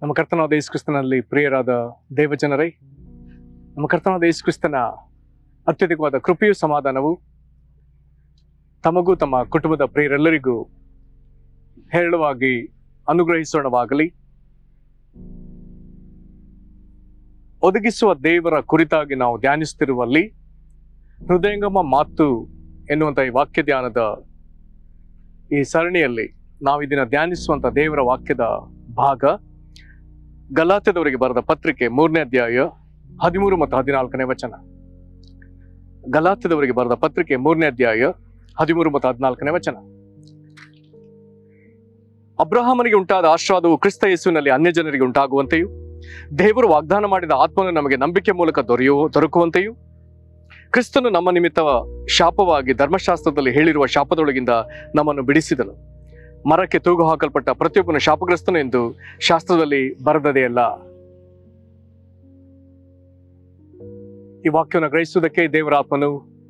ನಮ್ಮ ಕರ್ತನಾದ ಯೇಸು ಕ್ರಿಸ್ತನಲ್ಲಿ ಪ್ರಿಯರಾದ ದೇವಜನರೇ, ನಮ್ಮ ಕರ್ತನಾದ ಯೇಸು ಕ್ರಿಸ್ತನ ಅತ್ಯಧಿಕವಾದ ಕೃಪೆಯು ಸಮಾಧಾನವು ತಮಗೂ ತಮ್ಮ ಕುಟುಂಬದ ಪ್ರಿಯರೆಲ್ಲರಿಗೂ ಹೇರಳವಾಗಿ ಅನುಗ್ರಹಿಸೋಣವಾಗಲಿ. ಒದಗಿಸುವ ದೇವರ ಕುರಿತಾಗಿ ನಾವು ಧ್ಯಾನಿಸುತ್ತಿರುವಲ್ಲಿ ಹೃದಯಂಗಮ ಮಾತು ಎನ್ನುವಂಥ ಈ ವಾಕ್ಯ ಧ್ಯಾನದ ಈ ಸರಣಿಯಲ್ಲಿ ನಾವು ಇದನ್ನ ಧ್ಯಾನಿಸುವಂಥ ದೇವರ ವಾಕ್ಯದ ಭಾಗ ಗಲಾತ್ಯದವರಿಗೆ ಬರೆದ ಪತ್ರಿಕೆ 3ನೇ ಅಧ್ಯಾಯ 13 ಮತ್ತು 14ನೇ ವಚನ. ಗಲಾತ್ಯದವರಿಗೆ ಬರೆದ ಪತ್ರಿಕೆ 3ನೇ ಅಧ್ಯಾಯ 13 ಮತ್ತು 14ನೇ ವಚನ. ಅಬ್ರಹಾಮನಿಗೆ ಉಂಟಾದ ಆಶೀರ್ವಾದವು ಕ್ರಿಸ್ತ ಯೇಸುವಿನಲ್ಲಿ ಅನ್ಯ ಜನರಿಗೆ ಉಂಟಾಗುವಂತೆಯೂ, ದೇವರು ವಾಗ್ದಾನ ಮಾಡಿದ ಆತ್ಮನು ನಮಗೆ ನಂಬಿಕೆ ಮೂಲಕ ದೊರಕುವಂತೆಯೂ, ಕ್ರಿಸ್ತನು ನಮ್ಮ ನಿಮಿತ್ತ ಶಾಪವಾಗಿ ಧರ್ಮಶಾಸ್ತ್ರದಲ್ಲಿ ಹೇಳಿರುವ ಶಾಪದೊಳಗಿಂದ ನಮ್ಮನ್ನು ಬಿಡಿಸಿದನು. ಮರಕ್ಕೆ ತೂಗು ಹಾಕಲ್ಪಟ್ಟ ಪ್ರತಿಯೊಬ್ಬನು ಶಾಪಗ್ರಸ್ತನು ಎಂದು ಶಾಸ್ತ್ರದಲ್ಲಿ ಬರೆದದೇ ಅಲ್ಲ. ಈ ವಾಕ್ಯವನ್ನು ಗ್ರಹಿಸುವುದಕ್ಕೆ ದೇವರ ಆತ್ಮನು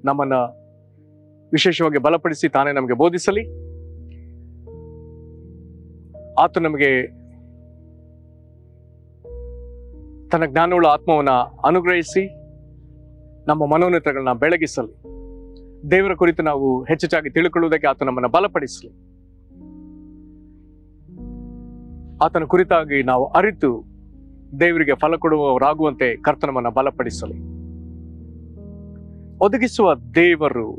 ನಮ್ಮನ್ನ ವಿಶೇಷವಾಗಿ ಬಲಪಡಿಸಿ ತಾನೇ ನಮಗೆ ಬೋಧಿಸಲಿ. ಆತ ನಮಗೆ ತನ್ನ ಜ್ಞಾನವುಳ್ಳ ಆತ್ಮವನ್ನ ಅನುಗ್ರಹಿಸಿ ನಮ್ಮ ಮನೋನೇತ್ರಗಳನ್ನ ಬೆಳಗಿಸಲಿ. ದೇವರ ಕುರಿತು ನಾವು ಹೆಚ್ಚೆಚ್ಚಾಗಿ ತಿಳ್ಕೊಳ್ಳುವುದಕ್ಕೆ ಆತ ನಮ್ಮನ್ನ ಬಲಪಡಿಸಲಿ. ಆತನ ಕುರಿತಾಗಿ ನಾವು ಅರಿತು ದೇವರಿಗೆ ಫಲ ಕೊಡುವವರಾಗುವಂತೆ ಕರ್ತನವನ್ನ ಬಲಪಡಿಸಲಿ. ಒದಗಿಸುವ ದೇವರು,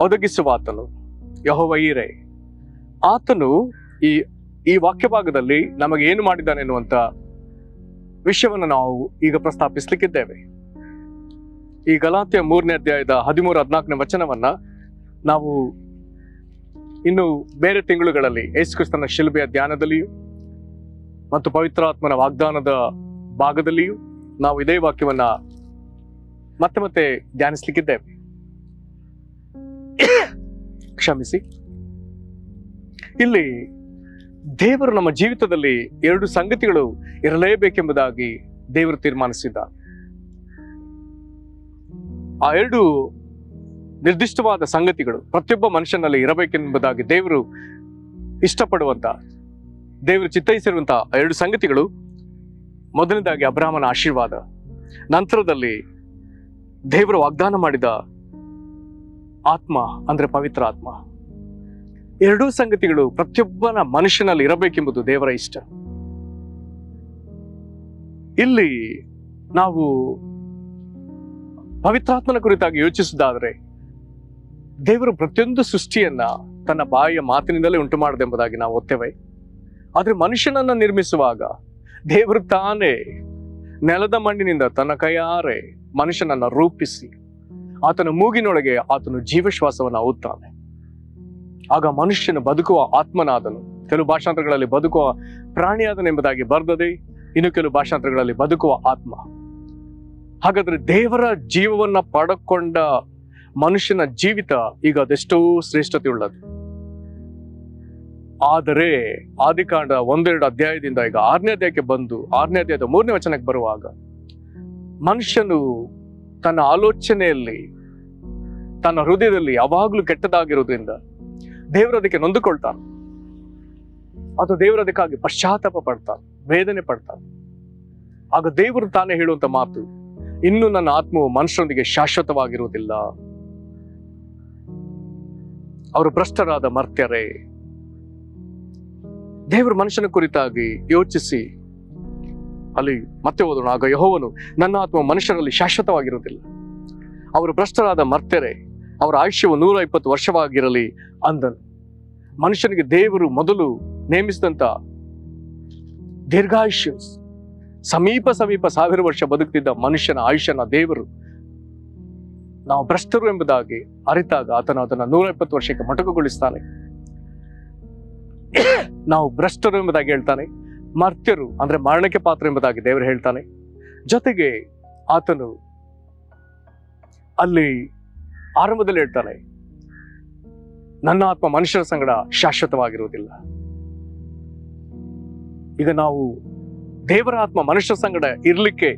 ಒದಗಿಸುವ ಆತನು ಯೆಹೋವ ಈರೆ. ಆತನು ಈ ವಾಕ್ಯ ಭಾಗದಲ್ಲಿ ನಮಗೆ ಏನು ಮಾಡಿದ್ದಾನೆ ಎನ್ನುವಂತ ವಿಷಯವನ್ನು ನಾವು ಈಗ ಪ್ರಸ್ತಾಪಿಸಲಿಕ್ಕಿದ್ದೇವೆ. ಈ ಗಲಾತ್ಯ 3ನೇ ಅಧ್ಯಾಯದ 13-14ನೇ ವಚನವನ್ನ ನಾವು ಇನ್ನು ಬೇರೆ ತಿಂಗಳುಗಳಲ್ಲಿ ಯೇಸು ಕ್ರಿಸ್ತನ ಶಿಲುಬೆಯ ಧ್ಯಾನದಲ್ಲಿಯೂ ಮತ್ತು ಪವಿತ್ರಾತ್ಮನ ವಾಗ್ದಾನದ ಭಾಗದಲ್ಲಿಯೂ ನಾವು ಇದೇ ವಾಕ್ಯವನ್ನ ಮತ್ತೆ ಮತ್ತೆ ಧ್ಯಾನಿಸಲಿಕ್ಕಿದ್ದೇವೆ. ಕ್ಷಮಿಸಿ. ಇಲ್ಲಿ ದೇವರು ನಮ್ಮ ಜೀವಿತದಲ್ಲಿ 2 ಸಂಗತಿಗಳು ಇರಲೇಬೇಕೆಂಬುದಾಗಿ ದೇವರು ತೀರ್ಮಾನಿಸಿದ್ದ. ಆ 2 ನಿರ್ದಿಷ್ಟವಾದ ಸಂಗತಿಗಳು ಪ್ರತಿಯೊಬ್ಬ ಮನುಷ್ಯನಲ್ಲಿ ಇರಬೇಕೆಂಬುದಾಗಿ ದೇವರು ಇಷ್ಟಪಡುವಂತ, ದೇವರು ಚಿತ್ತೈಸಿರುವಂತಹ 2 ಸಂಗತಿಗಳು. ಮೊದಲನೇದಾಗಿ ಅಬ್ರಹಾಮನ ಆಶೀರ್ವಾದ, ನಂತರದಲ್ಲಿ ದೇವರು ವಾಗ್ದಾನ ಮಾಡಿದ ಆತ್ಮ ಅಂದ್ರೆ ಪವಿತ್ರ ಆತ್ಮ. 2 ಸಂಗತಿಗಳು ಪ್ರತಿಯೊಬ್ಬನ ಮನುಷ್ಯನಲ್ಲಿ ಇರಬೇಕೆಂಬುದು ದೇವರ ಇಷ್ಟ. ಇಲ್ಲಿ ನಾವು ಪವಿತ್ರಾತ್ಮನ ಕುರಿತಾಗಿ ಯೋಚಿಸುವುದಾದರೆ, ದೇವರು ಪ್ರತಿಯೊಂದು ಸೃಷ್ಟಿಯನ್ನ ತನ್ನ ಬಾಯಿಯ ಮಾತಿನಿಂದಲೇ ಉಂಟು ಮಾಡದೆಂಬುದಾಗಿ ನಾವು ಓದ್ತೇವೆ. ಆದ್ರೆ ಮನುಷ್ಯನನ್ನ ನಿರ್ಮಿಸುವಾಗ ದೇವರು ತಾನೇ ನೆಲದ ಮಣ್ಣಿನಿಂದ ತನ್ನ ಕೈಯಾರೆ ಮನುಷ್ಯನನ್ನ ರೂಪಿಸಿ ಆತನ ಮೂಗಿನೊಳಗೆ ಆತನು ಜೀವಶ್ವಾಸವನ್ನ ಊದ್ತಾನೆ. ಆಗ ಮನುಷ್ಯನು ಬದುಕುವ ಆತ್ಮನಾದನು. ಕೆಲವು ಭಾಷಾಂತರಗಳಲ್ಲಿ ಬದುಕುವ ಪ್ರಾಣಿಯಾದನೆಂಬುದಾಗಿ ಬರೆದದೆ, ಇನ್ನು ಕೆಲವು ಭಾಷಾಂತರಗಳಲ್ಲಿ ಬದುಕುವ ಆತ್ಮ. ಹಾಗಾದ್ರೆ ದೇವರ ಜೀವವನ್ನ ಪಡಕೊಂಡ ಮನುಷ್ಯನ ಜೀವಿತ ಈಗ ಅದೆಷ್ಟೋ ಶ್ರೇಷ್ಠತೆ ಉಳ್ಳದು. ಆದರೆ ಆದಿಕಾಂಡ 1-2 ಅಧ್ಯಾಯದಿಂದ ಈಗ 6ನೇ ಅಧ್ಯಾಯಕ್ಕೆ ಬಂದು 6ನೇ ಅಧ್ಯಾಯದ 3ನೇ ವಚನಕ್ಕೆ ಬರುವಾಗ ಮನುಷ್ಯನು ತನ್ನ ಆಲೋಚನೆಯಲ್ಲಿ, ತನ್ನ ಹೃದಯದಲ್ಲಿ ಯಾವಾಗ್ಲೂ ಕೆಟ್ಟದಾಗಿರೋದ್ರಿಂದ ದೇವರದಕ್ಕೆ ನೊಂದುಕೊಳ್ತಾನೆ. ಅಥವಾ ದೇವರದಕ್ಕಾಗಿ ಪಶ್ಚಾತ್ತಾಪ ಪಡ್ತಾನೆ, ವೇದನೆ ಪಡ್ತಾನೆ. ಆಗ ದೇವರು ತಾನೇ ಹೇಳುವಂತ ಮಾತು, ಇನ್ನು ನನ್ನ ಆತ್ಮವು ಮನುಷ್ಯರೊಂದಿಗೆ ಶಾಶ್ವತವಾಗಿರುವುದಿಲ್ಲ. ಅವರು ಭ್ರಷ್ಟರಾದ ಮರ್ತ್ಯರೇ. ದೇವರು ಮನುಷ್ಯನ ಕುರಿತಾಗಿ ಯೋಚಿಸಿ ಅಲ್ಲಿ ಮತ್ತೆ ಓದೋಣ. ಆಗ ಯೆಹೋವನು, ನನ್ನ ಆತ್ಮ ಮನುಷ್ಯರಲ್ಲಿ ಶಾಶ್ವತವಾಗಿರುವುದಿಲ್ಲ, ಅವರು ಭ್ರಷ್ಟರಾದ ಮರ್ತ್ಯರೇ, ಅವರ ಆಯುಷ್ಯವು 120 ವರ್ಷವಾಗಿರಲಿ ಅಂದನು. ಮನುಷ್ಯನಿಗೆ ದೇವರು ಮೊದಲು ನೇಮಿಸಿದಂತ ದೀರ್ಘಾಯುಷ್ಯ, ಸಮೀಪ 1000 ವರ್ಷ ಬದುಕುತ್ತಿದ್ದ ಮನುಷ್ಯನ ಆಯುಷ್ಯನ ದೇವರು ನಾವು ಭ್ರಷ್ಟರು ಎಂಬುದಾಗಿ ಅರಿತಾಗ ಆತನು ಅದನ್ನ 120 ವರ್ಷಕ್ಕೆ ಮೊಟಕುಗೊಳಿಸ್ತಾನೆ. ನಾವು ಭ್ರಷ್ಟರು ಎಂಬುದಾಗಿ ಹೇಳ್ತಾನೆ, ಮರ್ತ್ಯರು ಅಂದ್ರೆ ಮರಣಕ್ಕೆ ಪಾತ್ರ ಎಂಬುದಾಗಿ ದೇವರು ಹೇಳ್ತಾನೆ. ಜೊತೆಗೆ ಆತನು ಅಲ್ಲಿ ಆರಂಭದಲ್ಲಿ ಹೇಳ್ತಾನೆ, ನನ್ನ ಆತ್ಮ ಮನುಷ್ಯರ ಸಂಗಡ ಶಾಶ್ವತವಾಗಿರುವುದಿಲ್ಲ. ಈಗ ನಾವು ದೇವರ ಆತ್ಮ ಮನುಷ್ಯರ ಸಂಗಡ ಇರ್ಲಿಕ್ಕೆ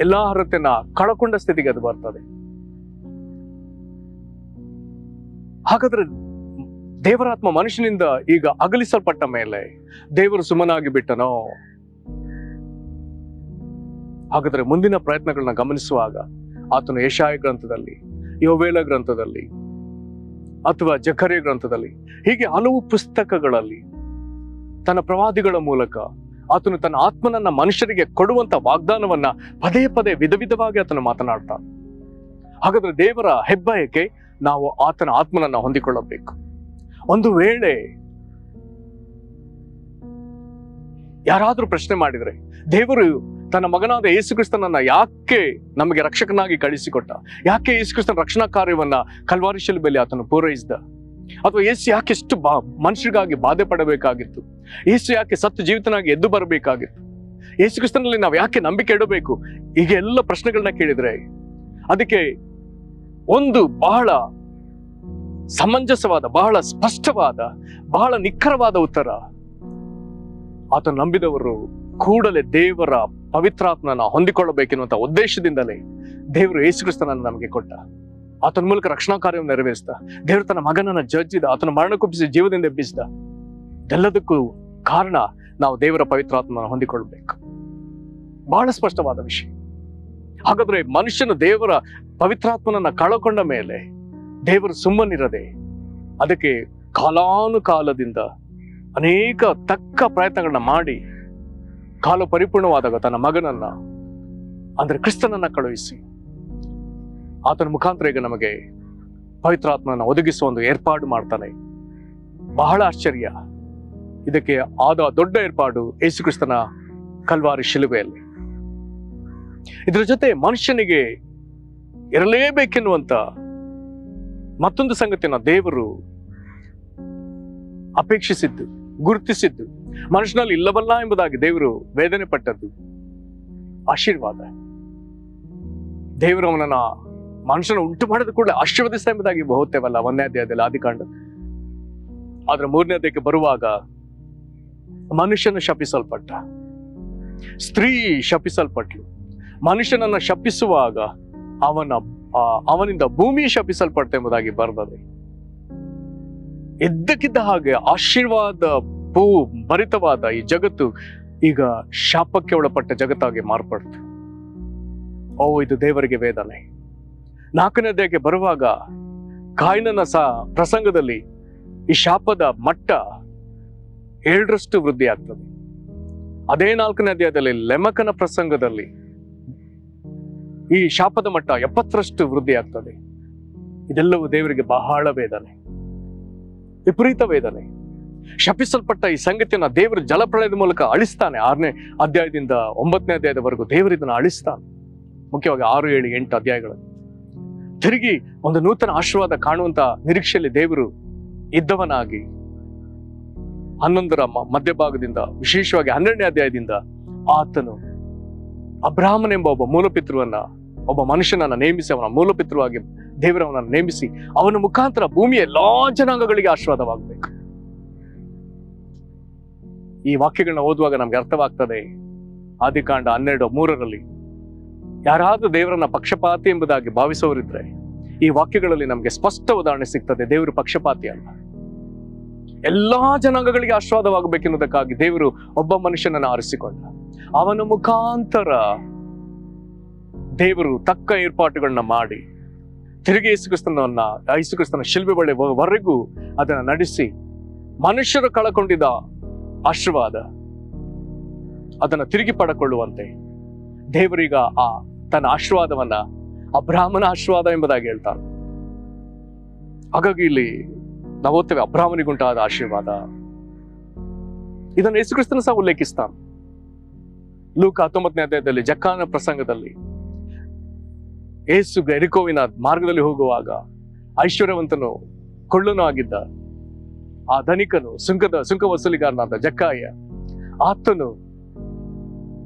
ಎಲ್ಲಾ ಅರ್ಹತೆಯನ್ನ ಕಳಕೊಂಡ ಸ್ಥಿತಿಗೆ ಅದು ಬರ್ತದೆ. ಹಾಗಾದ್ರೆ ದೇವರಾತ್ಮ ಮನುಷ್ಯನಿಂದ ಈಗ ಅಗಲಿಸಲ್ಪಟ್ಟ ಮೇಲೆ ದೇವರು ಸುಮ್ಮನಾಗಿ ಬಿಟ್ಟನೋ? ಹಾಗಾದ್ರೆ ಮುಂದಿನ ಪ್ರಯತ್ನಗಳನ್ನ ಗಮನಿಸುವಾಗ ಆತನು ಯೆಶಾಯ ಗ್ರಂಥದಲ್ಲಿ, ಯೋವೇಲ ಗ್ರಂಥದಲ್ಲಿ ಅಥವಾ ಜಕರ್ಯ ಗ್ರಂಥದಲ್ಲಿ, ಹೀಗೆ ಹಲವು ಪುಸ್ತಕಗಳಲ್ಲಿ ತನ್ನ ಪ್ರವಾದಿಗಳ ಮೂಲಕ ಆತನು ತನ್ನ ಆತ್ಮನನ್ನ ಮನುಷ್ಯರಿಗೆ ಕೊಡುವಂತ ವಾಗ್ದಾನವನ್ನ ಪದೇ ಪದೇ ವಿಧ ವಿಧವಾಗಿ ಆತನು ಮಾತನಾಡ್ತಾನೆ. ಹಾಗಾದ್ರೆ ದೇವರ ಹೆಬ್ಬಯಕೆ ನಾವು ಆತನ ಆತ್ಮನನ್ನ ಹೊಂದಿಕೊಳ್ಳಬೇಕು. ಒಂದು ವೇಳೆ ಯಾರಾದ್ರೂ ಪ್ರಶ್ನೆ ಮಾಡಿದ್ರೆ, ದೇವರು ತನ್ನ ಮಗನಾದ ಯೇಸು ಕ್ರಿಸ್ತನನ್ನ ಯಾಕೆ ನಮಗೆ ರಕ್ಷಕನಾಗಿ ಕಳಿಸಿಕೊಟ್ಟ, ಯಾಕೆ ಯೇಸು ಕ್ರಿಸ್ತನ ರಕ್ಷಣಾ ಕಾರ್ಯವನ್ನ ಕಲ್ವಾರಿ ಶಿಲುಬೆಯಲ್ಲಿ ಆತನು ಪೂರೈಸಿದ, ಅಥವಾ ಯೇಸು ಯಾಕೆ ಎಷ್ಟು ಮನುಷ್ಯರಿಗಾಗಿ ಬಾಧೆ ಪಡಬೇಕಾಗಿತ್ತು, ಯೇಸು ಯಾಕೆ ಸತ್ತು ಜೀವಿತನಾಗಿ ಎದ್ದು ಬರಬೇಕಾಗಿತ್ತು, ಯೇಸು ಕ್ರಿಸ್ತನಲ್ಲಿ ನಾವು ಯಾಕೆ ನಂಬಿಕೆ ಇಡಬೇಕು, ಹೀಗೆ ಎಲ್ಲ ಪ್ರಶ್ನೆಗಳನ್ನ ಕೇಳಿದ್ರೆ ಅದಕ್ಕೆ ಒಂದು ಬಹಳ ಸಮಂಜಸವಾದ, ಬಹಳ ಸ್ಪಷ್ಟವಾದ, ಬಹಳ ನಿಖರವಾದ ಉತ್ತರ, ಆತನು ನಂಬಿದವರು ಕೂಡಲೇ ದೇವರ ಪವಿತ್ರಾತ್ಮನ ಹೊಂದಿಕೊಳ್ಳಬೇಕೆನ್ನುವಂತ ಉದ್ದೇಶದಿಂದಲೇ ದೇವರು ಯೇಸು ಕ್ರಿಸ್ತನನ್ನು ನಮಗೆ ಕೊಟ್ಟ. ಆತನ ಮೂಲಕ ರಕ್ಷಣಾ ಕಾರ್ಯವನ್ನು ನೆರವೇರಿಸಿದ. ದೇವರು ತನ್ನ ಮಗನನ್ನ ಜಜ್ಜಿದ, ಆತನ ಮರಣಕ್ಕೊಪ್ಪಿಸಿ ಜೀವದಿಂದ ಎಬ್ಬಿಸಿದ. ಇದೆಲ್ಲದಕ್ಕೂ ಕಾರಣ ನಾವು ದೇವರ ಪವಿತ್ರಾತ್ಮನ ಹೊಂದಿಕೊಳ್ಳಬೇಕು. ಬಹಳ ಸ್ಪಷ್ಟವಾದ ವಿಷಯ. ಹಾಗಾದ್ರೆ ಮನುಷ್ಯನು ದೇವರ ಪವಿತ್ರಾತ್ಮನನ್ನ ಕಳಕೊಂಡ ಮೇಲೆ ದೇವರು ಸುಮ್ಮನಿರದೆ ಅದಕ್ಕೆ ಕಾಲಾನುಕಾಲದಿಂದ ಅನೇಕ ತಕ್ಕ ಪ್ರಯತ್ನಗಳನ್ನ ಮಾಡಿ ಕಾಲ ಪರಿಪೂರ್ಣವಾದಾಗ ತನ್ನ ಮಗನನ್ನ ಅಂದ್ರೆ ಕ್ರಿಸ್ತನನ್ನ ಕಳುಹಿಸಿ ಆತನ ಮುಖಾಂತರ ಈಗ ನಮಗೆ ಪವಿತ್ರಾತ್ಮನ ಒದಗಿಸುವ ಒಂದು ಏರ್ಪಾಡು ಮಾಡ್ತಾನೆ. ಬಹಳ ಆಶ್ಚರ್ಯ. ಇದಕ್ಕೆ ಆದ ದೊಡ್ಡ ಏರ್ಪಾಡು ಯೇಸು ಕ್ರಿಸ್ತನ ಕಲ್ವಾರಿ ಶಿಲುಬೆಯಲ್ಲಿ. ಇದರ ಜೊತೆ ಮನುಷ್ಯನಿಗೆ ಇರಲೇಬೇಕೆನ್ನುವಂತ ಮತ್ತೊಂದು ಸಂಗತಿಯನ್ನ ದೇವರು ಅಪೇಕ್ಷಿಸಿದ್ದು, ಗುರುತಿಸಿದ್ದು, ಮನುಷ್ಯನಲ್ಲಿ ಇಲ್ಲವಲ್ಲ ಎಂಬುದಾಗಿ ದೇವರು ವೇದನೆ ಪಟ್ಟದ್ದು ಆಶೀರ್ವಾದ. ದೇವರು ಅವನನ್ನ ಮನುಷ್ಯನ ಉಂಟು ಮಾಡಿದ ಕೂಡ ಆಶೀರ್ವದಿಸ್ತಾ ಎಂಬುದಾಗಿ ಓದ್ತೇವಲ್ಲ 1ನೇ ಅಧ್ಯಾಯದಲ್ಲಿ ಆದಿಕಾಂಡ. ಆದ್ರೆ 3ನೇ ಅಧ್ಯಾಯಕ್ಕೆ ಬರುವಾಗ ಮನುಷ್ಯನ ಶಪಿಸಲ್ಪಟ್ಟ, ಸ್ತ್ರೀ ಶಪಿಸಲ್ಪಟ್ಲು. ಮನುಷ್ಯನನ್ನ ಶಪಿಸುವಾಗ ಅವನಿಂದ ಭೂಮಿ ಶಪಿಸಲ್ಪಟ್ಟ ಎಂಬುದಾಗಿ ಬರ್ತದೆ. ಎದ್ದಕ್ಕಿದ್ದ ಹಾಗೆ ಆಶೀರ್ವಾದ ಭರಿತವಾದ ಈ ಜಗತ್ತು ಈಗ ಶಾಪಕ್ಕೆ ಒಳಪಟ್ಟ ಜಗತ್ತಾಗಿ ಮಾರ್ಪಡ್ತು. ಇದು ದೇವರಿಗೆ ವೇದನೆ. 4ನೇ ಅಧ್ಯಾಯಕ್ಕೆ ಬರುವಾಗ ಕಾಯಿನನ ಪ್ರಸಂಗದಲ್ಲಿ ಈ ಶಾಪದ ಮಟ್ಟ 7ರಷ್ಟು ವೃದ್ಧಿ ಆಗ್ತದೆ. ಅದೇ 4ನೇ ಅಧ್ಯಾಯದಲ್ಲಿ ಲೆಮಕನ ಪ್ರಸಂಗದಲ್ಲಿ ಈ ಶಾಪದ ಮಟ್ಟ 70ರಷ್ಟು ವೃದ್ಧಿ ಆಗ್ತದೆ. ಇದೆಲ್ಲವೂ ದೇವರಿಗೆ ಬಹಳ ವೇದನೆ, ವಿಪರೀತ ವೇದನೆ. ಶಪಿಸಲ್ಪಟ್ಟ ಈ ಸಂಗತಿಯನ್ನ ದೇವರು ಜಲಪ್ರಳಯದ ಮೂಲಕ ಅಳಿಸ್ತಾನೆ. 6ನೇ ಅಧ್ಯಾಯದಿಂದ 9ನೇ ಅಧ್ಯಾಯದವರೆಗೂ ದೇವರು ಇದನ್ನ ಅಳಿಸ್ತಾನೆ. ಮುಖ್ಯವಾಗಿ 6, 7, 8 ಅಧ್ಯಾಯಗಳಲ್ಲಿ ತಿರುಗಿ ಒಂದು ನೂತನ ಆಶೀರ್ವಾದ ಕಾಣುವಂತ ನಿರೀಕ್ಷೆಯಲ್ಲಿ ದೇವರು ಇದ್ದವನಾಗಿ 11ರ ಮಧ್ಯಭಾಗದಿಂದ, ವಿಶೇಷವಾಗಿ 12ನೇ ಅಧ್ಯಾಯದಿಂದ ಆತನು ಅಬ್ರಾಹ್ಮನೆಂಬ ಒಬ್ಬ ಮೂಲಪಿತೃವನ್ನ, ಒಬ್ಬ ಮನುಷ್ಯನನ್ನ ನೇಮಿಸಿ ಅವನ ಮೂಲಪಿತೃವಾಗಿ ದೇವರವನನ್ನು ನೇಮಿಸಿ ಅವನ ಮುಖಾಂತರ ಭೂಮಿಯ ಎಲ್ಲಾ ಜನಾಂಗಗಳಿಗೆ ಆಶೀರ್ವಾದವಾಗಬೇಕು. ಈ ವಾಕ್ಯಗಳನ್ನ ಓದುವಾಗ ನಮ್ಗೆ ಅರ್ಥವಾಗ್ತದೆ. ಆದಿಕಾಂಡ 12:3 ಯಾರಾದ್ರೂ ದೇವರನ್ನ ಪಕ್ಷಪಾತಿ ಎಂಬುದಾಗಿ ಭಾವಿಸೋರಿದ್ರೆ ಈ ವಾಕ್ಯಗಳಲ್ಲಿ ನಮ್ಗೆ ಸ್ಪಷ್ಟ ಉದಾಹರಣೆ ಸಿಗ್ತದೆ. ದೇವರು ಪಕ್ಷಪಾತಿ ಅಲ್ಲ. ಎಲ್ಲಾ ಜನಾಂಗಗಳಿಗೆ ಆಶೀರ್ವಾದವಾಗಬೇಕೆನ್ನುವುದಕ್ಕಾಗಿ ದೇವರು ಒಬ್ಬ ಮನುಷ್ಯನನ್ನು ಆರಿಸಿಕೊಂಡ. ಅವನ ಮುಖಾಂತರ ದೇವರು ತಕ್ಕ ಏರ್ಪಾಟುಗಳನ್ನ ಮಾಡಿ ತಿರುಗಿ ಯೇಸುಕ್ರಿಸ್ತನ ಶಿಲ್ಬೆ ಬಳಿವರೆಗೂ ಅದನ್ನ ನಡೆಸಿ ಮನುಷ್ಯರು ಕಳಕೊಂಡಿದ್ದ ಆಶೀರ್ವಾದ ಅದನ್ನ ತಿರುಗಿ ಪಡಕೊಳ್ಳುವಂತೆ ದೇವರೀಗ ತನ್ನ ಆಶೀರ್ವಾದವನ್ನ ಅಬ್ರಾಹ್ಮನ ಆಶೀರ್ವಾದ ಎಂಬುದಾಗಿ ಹೇಳ್ತಾನೆ. ಹಾಗಾಗಿ ಇಲ್ಲಿ ನಾವು ಓದ್ತೇವೆ ಅಬ್ರಾಹ್ಮನಿಗುಂಟಾದ ಆಶೀರ್ವಾದ. ಇದನ್ನು ಯೇಸುಕ್ರಿಸ್ತನು ಸಹ ಉಲ್ಲೇಖಿಸ್ತಾನೆ. ಲೂಕ 19ನೇ ಅಧ್ಯಾಯದಲ್ಲಿ ಜಕ್ಕಾನ ಪ್ರಸಂಗದಲ್ಲಿ ಯೇಸು ಎರಿಕೋವಿನ ಮಾರ್ಗದಲ್ಲಿ ಹೋಗುವಾಗ ಐಶ್ವರ್ಯವಂತನು ಕೊಳ್ಳನು ಆಗಿದ್ದ ಆ ಧನಿಕನು ಸುಂಕ ವಸೂಲಿಗಾರನಾದ ಜಕ್ಕಾಯ, ಆತನು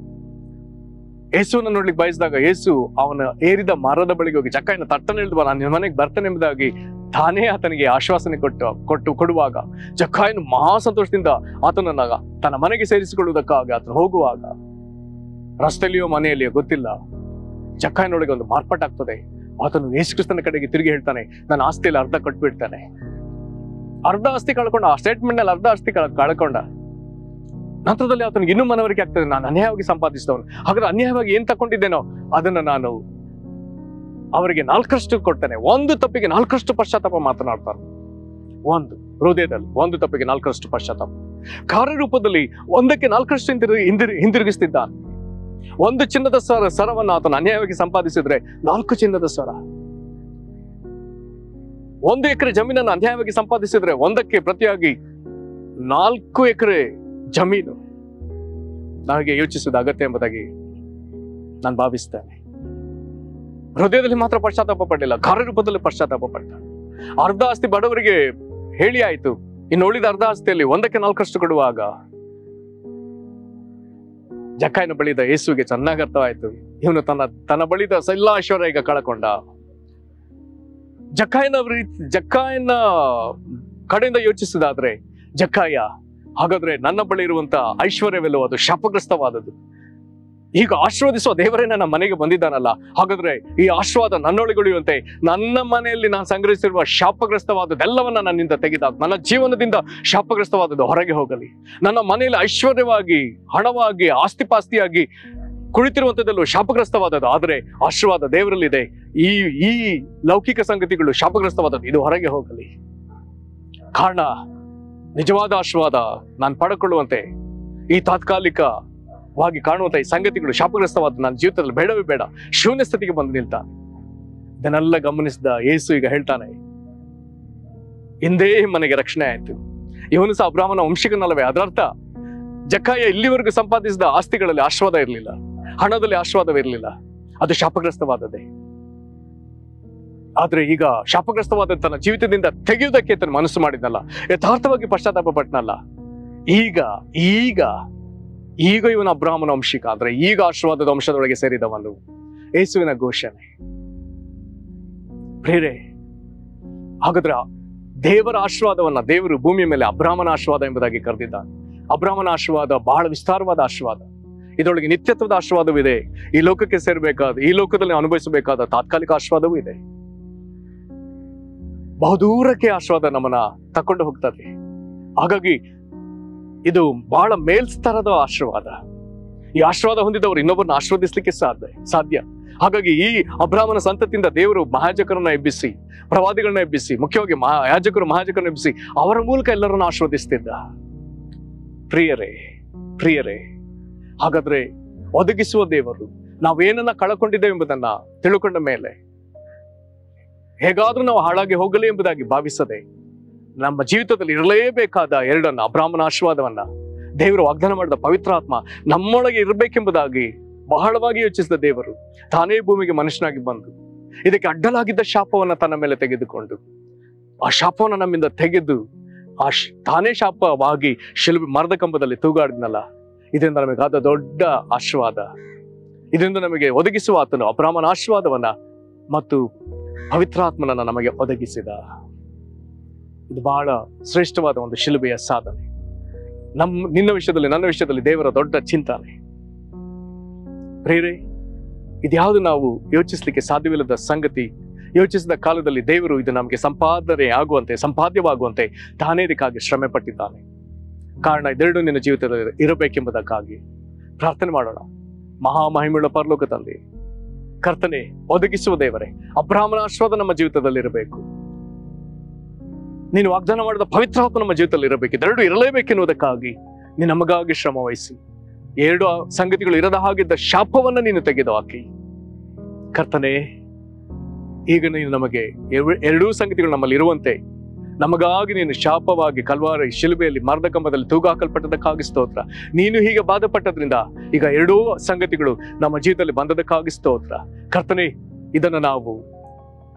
ಯೇಸುವನ್ನು ನೋಡ್ಲಿಕ್ಕೆ ಬಯಸಿದಾಗ ಯೇಸು ಅವನ ಏರಿದ ಮರದ ಬಳಿಗೆ ಹೋಗಿ ಜಕ್ಕಾಯನ ತಟ್ಟನೆ ಹಿಡಿದು ನಾನು ನಿನ್ನ ಮನೆಗೆ ಬರ್ತೇನೆ ಎಂಬುದಾಗಿ ತಾನೇ ಆತನಿಗೆ ಆಶ್ವಾಸನೆ ಕೊಡುವಾಗ ಜಕ್ಕಾಯನು ಮಹಾ ಸಂತೋಷದಿಂದ ಆತನನ್ನ ತನ್ನ ಮನೆಗೆ ಸೇರಿಸಿಕೊಳ್ಳುವುದಕ್ಕಾಗಿ ಆತನು ಹೋಗುವಾಗ ರಸ್ತೆಯಲ್ಲಿಯೋ ಮನೆಯಲ್ಲಿಯೋ ಗೊತ್ತಿಲ್ಲ, ಜಕ್ಕಾಯನೊಳಗೆ ಒಂದು ಮಾರ್ಪಾಟಾಗ್ತದೆ. ಆತನು ಯೇಸುಕ್ರಿಸ್ತನ ಕಡೆಗೆ ತಿರುಗಿ ಹೇಳ್ತಾನೆ, ನನ್ನ ಆಸ್ತಿಯಲ್ಲಿ ಅರ್ಧ ಕೊಟ್ಬಿಡ್ತಾನೆ. ಅರ್ಧ ಆಸ್ತಿ ಕಳ್ಕೊಂಡ, ಆ ಸ್ಟೇಟ್ಮೆಂಟ್ ನಲ್ಲಿ ಅರ್ಧ ಆಸ್ತಿ ಕಳ್ಕೊಂಡ. ನಂತರದಲ್ಲಿ ಆತನಿಗೆ ಇನ್ನೂ ಮನವರಿಕೆ ಆಗ್ತದೆ, ನಾನು ಅನ್ಯಾಯವಾಗಿ ಸಂಪಾದಿಸಿದವನು, ಹಾಗಾದ್ರೆ ಅನ್ಯಾಯವಾಗಿ ಏನ್ ತಕೊಂಡಿದ್ದೇನೋ ಅದನ್ನ ನಾನು ಅವರಿಗೆ 4ರಷ್ಟು ಕೊಡ್ತೇನೆ. ಒಂದು ತಪ್ಪಿಗೆ 4ರಷ್ಟು ಪಶ್ಚಾತ್ತಾಪ ಮಾತನಾಡ್ತಾರೆ. ಒಂದು ಹೃದಯದಲ್ಲಿ ಒಂದು ತಪ್ಪಿಗೆ 4ರಷ್ಟು ಪಶ್ಚಾತ್ತಾಪ. ಕಾರ್ಯರೂಪದಲ್ಲಿ 1ಕ್ಕೆ 4ರಷ್ಟು ಹಿಂದಿರುಗಿಸ್ತಿದ್ದಾನೆ. ಒಂದು ಚಿನ್ನದ ಸರವನ್ನು ಆತನು ಅನ್ಯಾಯವಾಗಿ ಸಂಪಾದಿಸಿದ್ರೆ 4 ಚಿನ್ನದ ಸರ. 1 ಎಕರೆ ಜಮೀನನ್ನು ಅನ್ಯಾಯವಾಗಿ ಸಂಪಾದಿಸಿದ್ರೆ 1ಕ್ಕೆ ಪ್ರತಿಯಾಗಿ 4 ಎಕರೆ ಜಮೀನು ನನಗೆ ಯೋಚಿಸುವುದು ಅಗತ್ಯ ಎಂಬುದಾಗಿ ನಾನು ಭಾವಿಸ್ತೇನೆ. ಹೃದಯದಲ್ಲಿ ಮಾತ್ರ ಪಶ್ಚಾತ್ತಾಪ ಪಡಲಿಲ್ಲ, ಕಾರ್ಯರೂಪದಲ್ಲಿ ಪಶ್ಚಾತ್ತಾಪ ಪಟ್ಟ. ಅರ್ಧ ಆಸ್ತಿ ಬಡವರಿಗೆ ಹೇಳಿ ಆಯ್ತು, ಇನ್ನು ಉಳಿದ ಅರ್ಧ ಆಸ್ತಿಯಲ್ಲಿ 1ಕ್ಕೆ 4ರಷ್ಟು ಕೊಡುವಾಗ ಜಕ್ಕಾಯನ ಬಳಿದ ಯೇಸುವಿಗೆ ಚೆನ್ನಾಗಿ ಅರ್ಥವಾಯ್ತು, ಇವನು ತನ್ನ ಬಳಿದ ಎಲ್ಲ ಐಶ್ವರ್ಯ ಈಗ ಕಳಕೊಂಡ. ಜಕ್ಕಾಯನ ಕಡೆಯಿಂದ ಯೋಚಿಸಿದಾದ್ರೆ, ಜಕ್ಕಾಯ ಹಾಗಾದ್ರೆ ನನ್ನ ಬಳಿ ಇರುವಂತ ಐಶ್ವರ್ಯವೆಲ್ಲವೂ ಅದು ಶಾಪಗ್ರಸ್ತವಾದದ್ದು. ಈಗ ಆಶೀರ್ವದಿಸುವ ದೇವರೇ ನನ್ನ ಮನೆಗೆ ಬಂದಿದ್ದಾನಲ್ಲ, ಹಾಗಾದ್ರೆ ಈ ಆಶೀರ್ವಾದ ನನ್ನೊಳಗುಳಿಯುವಂತೆ ನನ್ನ ಮನೆಯಲ್ಲಿ ನಾನು ಸಂಗ್ರಹಿಸಿರುವ ಶಾಪಗ್ರಸ್ತವಾದದ್ದೆಲ್ಲವನ್ನ ನನ್ನಿಂದ ತೆಗೆದಾಗ, ನನ್ನ ಜೀವನದಿಂದ ಶಾಪಗ್ರಸ್ತವಾದದ್ದು ಹೊರಗೆ ಹೋಗಲಿ. ನನ್ನ ಮನೆಯಲ್ಲಿ ಐಶ್ವರ್ಯವಾಗಿ, ಹಣವಾಗಿ, ಆಸ್ತಿಪಾಸ್ತಿಯಾಗಿ ಕುಳಿತಿರುವಂತದ್ದೆಲ್ಲೂ ಶಾಪಗ್ರಸ್ತವಾದದ್ದು, ಆದರೆ ಆಶೀರ್ವಾದ ದೇವರಲ್ಲಿದೆ. ಈ ಲೌಕಿಕ ಸಂಗತಿಗಳು ಶಾಪಗ್ರಸ್ತವಾದದ್ದು, ಇದು ಹೊರಗೆ ಹೋಗಲಿ. ಕಾರಣ ನಿಜವಾದ ಆಶೀರ್ವಾದ ನಾನು ಪಡ್ಕೊಳ್ಳುವಂತೆ ಈ ತಾತ್ಕಾಲಿಕವಾಗಿ ಕಾಣುವಂತ ಈ ಸಂಗತಿಗಳು ಶಾಪಗ್ರಸ್ತವಾದ ನನ್ನ ಜೀವಿತದಲ್ಲಿ ಬೇಡವೇ ಬೇಡ, ಶೂನ್ಯ ಸ್ಥಿತಿಗೆ ಬಂದು ನಿಲ್ತಾನೆ. ಇದನ್ನೆಲ್ಲ ಗಮನಿಸಿದ ಯೇಸು ಈಗ ಹೇಳ್ತಾನೆ, ಹಿಂದೇ ಮನೆಗೆ ರಕ್ಷಣೆ ಆಯ್ತು, ಇವನು ಸಹ ಅಬ್ರಾಹ್ಮನ ವಂಶಿಕನಲ್ಲವೇ. ಅದರರ್ಥ ಜಕ್ಕಾಯ ಇಲ್ಲಿವರೆಗೂ ಸಂಪಾದಿಸಿದ ಆಸ್ತಿಗಳಲ್ಲಿ ಆಶೀರ್ವಾದ ಇರಲಿಲ್ಲ, ಹಣದಲ್ಲಿ ಆಶೀರ್ವಾದವಿರಲಿಲ್ಲ, ಅದು ಶಾಪಗ್ರಸ್ತವಾದದ್ದೇ. ಆದ್ರೆ ಈಗ ಶಾಪಗ್ರಸ್ತವಾದ ತನ್ನ ಜೀವಿತದಿಂದ ತೆಗೆಯುವುದಕ್ಕೆ ತನ್ನ ಮನಸ್ಸು ಮಾಡಿದ್ನಲ್ಲ, ಯಥಾರ್ಥವಾಗಿ ಪಶ್ಚಾತ್ತಾಪ ಪಟ್ಟನಲ್ಲ, ಈಗ ಈಗ ಈಗ ಇವನ ಅಬ್ರಾಹ್ಮನ ವಂಶಿಕ, ಆದ್ರೆ ಈಗ ಆಶೀರ್ವಾದದ ವಂಶದೊಳಗೆ ಸೇರಿದವನು. ಯೇಸುವಿನ ಘೋಷಣೆ. ಪ್ರೇರೆ, ಹಾಗಾದ್ರೆ ದೇವರ ಆಶೀರ್ವಾದವನ್ನ ದೇವರು ಭೂಮಿಯ ಮೇಲೆ ಅಬ್ರಾಹ್ಮನ ಆಶೀರ್ವಾದ ಎಂಬುದಾಗಿ ಕರೆದಿದ್ದಾನೆ. ಅಬ್ರಾಹ್ಮನ ಆಶೀರ್ವಾದ ಬಹಳ ವಿಸ್ತಾರವಾದ ಆಶೀರ್ವಾದ. ಇದರೊಳಗೆ ನಿತ್ಯತ್ವದ ಆಶೀರ್ವಾದವೂ ಇದೆ, ಈ ಲೋಕಕ್ಕೆ ಸೇರಬೇಕಾದ, ಈ ಲೋಕದಲ್ಲಿ ಅನುಭವಿಸಬೇಕಾದ ತಾತ್ಕಾಲಿಕ ಆಶೀರ್ವಾದವೂ ಇದೆ. ಬಹುದೂರಕ್ಕೆ ಆಶೀರ್ವಾದ ನಮ್ಮನ್ನ ತಕೊಂಡು ಹೋಗ್ತದೆ. ಹಾಗಾಗಿ ಇದು ಬಹಳ ಮೇಲ್ಸ್ತರದ ಆಶೀರ್ವಾದ. ಈ ಆಶೀರ್ವಾದ ಹೊಂದಿದವರು ಇನ್ನೊಬ್ಬರನ್ನ ಆಶೀರ್ವದಿಸ್ಲಿಕ್ಕೆ ಸಾಧ್ಯ. ಹಾಗಾಗಿ ಈ ಅಬ್ರಾಹ್ಮನ ಸಂತತಿಯಿಂದ ದೇವರು ಮಹಾಯಾಜಕರನ್ನ ಎಬ್ಬಿಸಿ, ಪ್ರವಾದಿಗಳನ್ನ ಎಬ್ಬಿಸಿ, ಮುಖ್ಯವಾಗಿ ಮಹಾಯಾಜಕರನ್ನ ಎಬ್ಬಿಸಿ ಅವರ ಮೂಲಕ ಎಲ್ಲರನ್ನ ಆಶೀರ್ವದಿಸ್ತಿದ್ದ. ಪ್ರಿಯರೇ, ಹಾಗಾದ್ರೆ ಒದಗಿಸುವ ದೇವರು ನಾವೇನನ್ನ ಕಳಕೊಂಡಿದ್ದೇವೆ ಎಂಬುದನ್ನ ತಿಳ್ಕೊಂಡ ಮೇಲೆ ಹೇಗಾದ್ರೂ ನಾವು ಹಾಳಾಗಿ ಹೋಗಲಿ ಎಂಬುದಾಗಿ ಭಾವಿಸದೆ ನಮ್ಮ ಜೀವಿತದಲ್ಲಿ ಇರಲೇಬೇಕಾದ ಎರಡನ್ನ, ಅಬ್ರಾಹ್ಮನ ಆಶೀರ್ವಾದವನ್ನ, ದೇವರು ವಾಗ್ದಾನ ಮಾಡಿದ ಪವಿತ್ರಾತ್ಮ ನಮ್ಮೊಳಗೆ ಇರಬೇಕೆಂಬುದಾಗಿ ಬಹಳವಾಗಿ ಯೋಚಿಸಿದ ದೇವರು ತಾನೇ ಭೂಮಿಗೆ ಮನುಷ್ಯನಾಗಿ ಬಂದು ಇದಕ್ಕೆ ಅಡ್ಡಲಾಗಿದ್ದ ಶಾಪವನ್ನ ತನ್ನ ಮೇಲೆ ತೆಗೆದುಕೊಂಡು ಆ ಶಾಪವನ್ನ ನಮ್ಮಿಂದ ತೆಗೆದು ತಾನೇ ಶಾಪವಾಗಿ ಮರದ ಕಂಬದಲ್ಲಿ ತೂಗಾಡಿದ್ನಲ್ಲ, ಇದರಿಂದ ನಮಗಾದ ದೊಡ್ಡ ಆಶೀರ್ವಾದ. ಇದರಿಂದ ನಮಗೆ ಒದಗಿಸುವ ಆತನು ಅಬ್ರಾಹ್ಮನ ಆಶೀರ್ವಾದವನ್ನ ಮತ್ತು ಪವಿತ್ರಾತ್ಮನನ್ನ ನಮಗೆ ಒದಗಿಸಿದ. ಇದು ಬಹಳ ಶ್ರೇಷ್ಠವಾದ ಒಂದು ಶಿಲುಬೆಯ ಸಾಧನೆ. ನಿನ್ನ ವಿಷಯದಲ್ಲಿ, ನನ್ನ ವಿಷಯದಲ್ಲಿ ದೇವರ ದೊಡ್ಡ ಚಿಂತನೆ. ಪ್ರೇರೆ, ಇದ್ಯಾವುದು ನಾವು ಯೋಚಿಸ್ಲಿಕ್ಕೆ ಸಾಧ್ಯವಿಲ್ಲದ ಸಂಗತಿ. ಯೋಚಿಸಿದ ಕಾಲದಲ್ಲಿ ದೇವರು ಇದು ನಮಗೆ ಸಂಪಾದ್ಯವಾಗುವಂತೆ ತಾನೇ ಇದಕ್ಕಾಗಿ ಶ್ರಮೆ ಪಟ್ಟಿದ್ದಾನೆ. ಕಾರಣ ಇದೆರಡು ನಿನ್ನ ಜೀವಿತದಲ್ಲಿ ಇರಬೇಕೆಂಬುದಕ್ಕಾಗಿ ಪ್ರಾರ್ಥನೆ ಮಾಡೋಣ. ಮಹಾಮಹಿಮೆಯುಳ್ಳ ಪರಲೋಕ ತಂದೆ, ಕರ್ತನೆ, ಒದಗಿಸುವ ದೇವರೇ, ಅಬ್ರಾಹ್ಮನ ಆಶೀರ್ವಾದ ನಮ್ಮ ಜೀವಿತದಲ್ಲಿ ಇರಬೇಕು. ನೀನು ವಾಗ್ದಾನ ಮಾಡಿದ ಪವಿತ್ರಾತ್ಮ ನಮ್ಮ ಜೀವಿತದಲ್ಲಿ ಇರಬೇಕು. ಇದೆರಡು ಇರಲೇಬೇಕೆನ್ನುವುದಕ್ಕಾಗಿ ನೀನು ನಮಗಾಗಿ ಶ್ರಮ ವಹಿಸಿ ಎರಡು ಸಂಗತಿಗಳು ಇರದ ಹಾಗಿದ್ದ ಶಾಪವನ್ನ ನೀನು ತೆಗೆದು ಹಾಕಿ, ಕರ್ತನೆ, ಈಗ ನೀನು ನಮಗೆ ಎರಡೂ ಸಂಗತಿಗಳು ನಮ್ಮಲ್ಲಿ ಇರುವಂತೆ ನಮಗಾಗಿ ನೀನು ಶಾಪವಾಗಿ ಕಲ್ವಾರಿ ಶಿಲುಬೆಯಲ್ಲಿ ಮರದ ಕಂಬದಲ್ಲಿ ತೂಗಾಕಲ್ಪಟ್ಟದಕ್ಕಾಗಿ ಸ್ತೋತ್ರ. ನೀನು ಹೀಗೆ ಬಾಧಪಟ್ಟದ್ರಿಂದ ಈಗ ಎರಡೂ ಸಂಗತಿಗಳು ನಮ್ಮ ಜೀವಿತದಲ್ಲಿ ಬಂದದಕ್ಕಾಗಿ ಸ್ತೋತ್ರ. ಕರ್ತನೆ, ಇದನ್ನು ನಾವು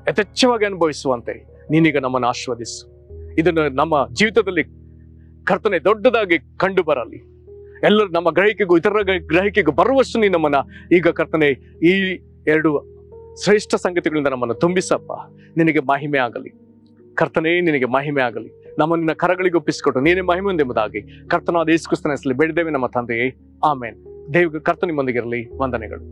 ಯಥೇಚ್ಛವಾಗಿ ಅನುಭವಿಸುವಂತೆ ನೀನೀಗ ನಮ್ಮನ್ನು ಆಶೀರ್ವದಿಸು. ಇದನ್ನು ನಮ್ಮ ಜೀವಿತದಲ್ಲಿ ಕರ್ತನೆ ದೊಡ್ಡದಾಗಿ ಕಂಡು ಬರಲಿ. ಎಲ್ಲರೂ ನಮ್ಮ ಗ್ರಹಿಕೆಗೂ ಇತರ ಗ್ರಹಿಕೆಗೂ ಬರುವಷ್ಟು ನೀನು ನಮ್ಮನ್ನ ಈಗ ಕರ್ತನೆ ಈ ಎರಡು ಶ್ರೇಷ್ಠ ಸಂಗತಿಗಳಿಂದ ನಮ್ಮನ್ನು ತುಂಬಿಸಪ್ಪ. ನಿನಗೆ ಮಹಿಮೆ ಆಗಲಿ ಕರ್ತನೇ, ನಿನಗೆ ಮಹಿಮೆ ಆಗಲಿ. ನಮ್ಮನ್ನು ನಿನ್ನ ಕರಗಳಿಗೆ ಒಪ್ಪಿಸಿಕೊಟ್ಟು ನೀನೇ ಮಹಿಮೆ ಹೊಂದೆಂಬುದಾಗಿ ಕರ್ತನಾದ ಯೇಸು ಕ್ರಿಸ್ತನ ಹೆಸರಲ್ಲಿ ಬೇಡಿದ್ದೇವೆ ನಮ್ಮ ತಂದೆಯೇ, ಆಮೇನ್. ಕರ್ತನ ನಿಮ್ಮೊಂದಿಗಿರಲಿ. ವಂದನೆಗಳು.